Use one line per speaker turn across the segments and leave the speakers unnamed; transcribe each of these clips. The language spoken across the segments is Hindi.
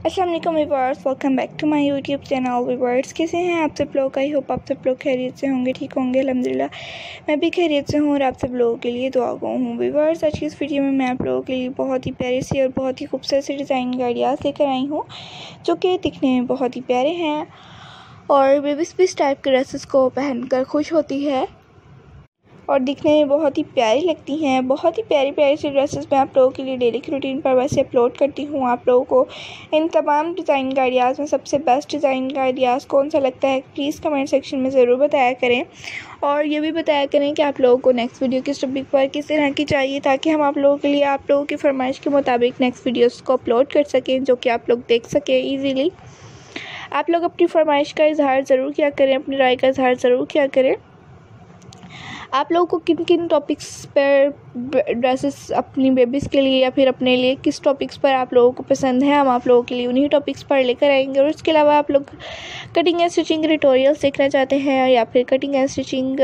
अस्सलाम वालेकुम viewers, welcome back to my YouTube channel. Viewers, कैसे हैं आप सब लोग? आई होप आप सब लोग खैरियत से होंगे, ठीक होंगे। अल्हम्दुलिल्लाह मैं भी खैरियत से हूँ और आप सब लोगों के लिए दुआ गो हूँ। व्यूअर्स, आज की इस वीडियो में मैं आप लोगों के लिए बहुत ही प्यारे से और बहुत ही खूबसूरत से डिज़ाइन आइडियाज़ लेकर आई हूँ, जो कि दिखने में बहुत ही प्यारे हैं और बेबीज़ भी इस टाइप के ड्रेसेस को पहनकर खुश होती है और दिखने में बहुत ही प्यारी लगती हैं। बहुत ही प्यारी प्यारी सी ड्रेसेस मैं आप लोगों के लिए डेली की रूटीन पर वैसे अपलोड करती हूँ। आप लोगों को इन तमाम डिज़ाइन का आइडियाज़ में सबसे बेस्ट डिज़ाइन का आइडियाज़ कौन सा लगता है, प्लीज़ कमेंट सेक्शन में ज़रूर बताया करें और ये भी बताया करें कि आप लोगों को नेक्स्ट वीडियो किस टॉपिक पर किस तरह की चाहिए, ताकि हम आप लोगों के लिए आप लोगों की फरमाइश के मुताबिक नेक्स्ट वीडियोज़ को अपलोड कर सकें, जो कि आप लोग देख सकें ईज़िली। आप लोग अपनी फरमाइश का इजहार ज़रूर किया करें, अपनी राय का इजहार ज़रूर किया करें। आप लोगों को किन किन टॉपिक्स पर ड्रेसेस अपनी बेबीज़ के लिए या फिर अपने लिए किस टॉपिक्स पर आप लोगों को पसंद है, हम आप लोगों के लिए उन्हीं टॉपिक्स पर लेकर आएंगे। और इसके अलावा आप लोग कटिंग एंड स्टिचिंग ट्यूटोरियल सीखना चाहते हैं या फिर कटिंग एंड स्टिचिंग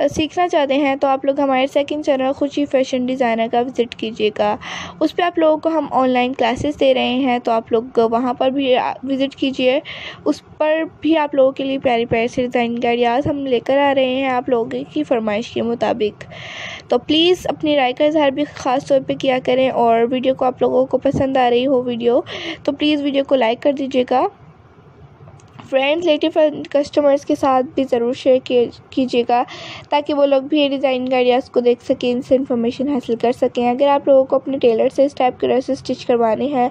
सीखना चाहते हैं तो आप लोग हमारे सेकंड चैनल खुशी फैशन डिज़ाइनर का विज़िट कीजिएगा। उस पर आप लोगों को हम ऑनलाइन क्लासेस दे रहे हैं, तो आप लोग वहाँ पर भी विज़िट कीजिए। उस पर भी आप लोगों के लिए प्यारी प्यारी से डिज़ाइन के आइडियाज़ हम लेकर आ रहे हैं आप लोगों की फरमाइश के मुताबिक। तो प्लीज़ अपनी राय का इजहार भी ख़ास तौर पे किया करें और वीडियो को आप लोगों को पसंद आ रही हो वीडियो तो प्लीज़ वीडियो को लाइक कर दीजिएगा। फ्रेंड्स, रिलेटिव एंड कस्टमर्स के साथ भी ज़रूर शेयर कीजिएगा, ताकि वो लोग भी ये डिज़ाइन आइडियाज़ को देख सकें, इनसे इन्फॉर्मेशन हासिल कर सकें। अगर आप लोगों को अपने टेलर से इस टाइप के ड्रेसेस स्टिच करवाने हैं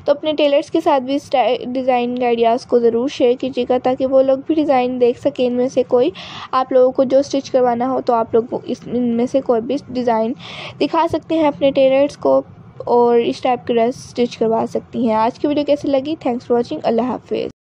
तो अपने टेलर्स के साथ भी इस डिज़ाइन आइडियाज़ को ज़रूर शेयर कीजिएगा, ताकि वो लोग भी डिज़ाइन देख सकें। इनमें से कोई आप लोगों को जो स्टिच करवाना हो तो आप लोग इनमें से कोई भी डिज़ाइन दिखा सकते हैं अपने टेलर्स को और इस टाइप के ड्रेस स्टिच करवा सकती हैं। आज की वीडियो कैसी लगी? Thanks for watching. अल्लाह हाफिज़।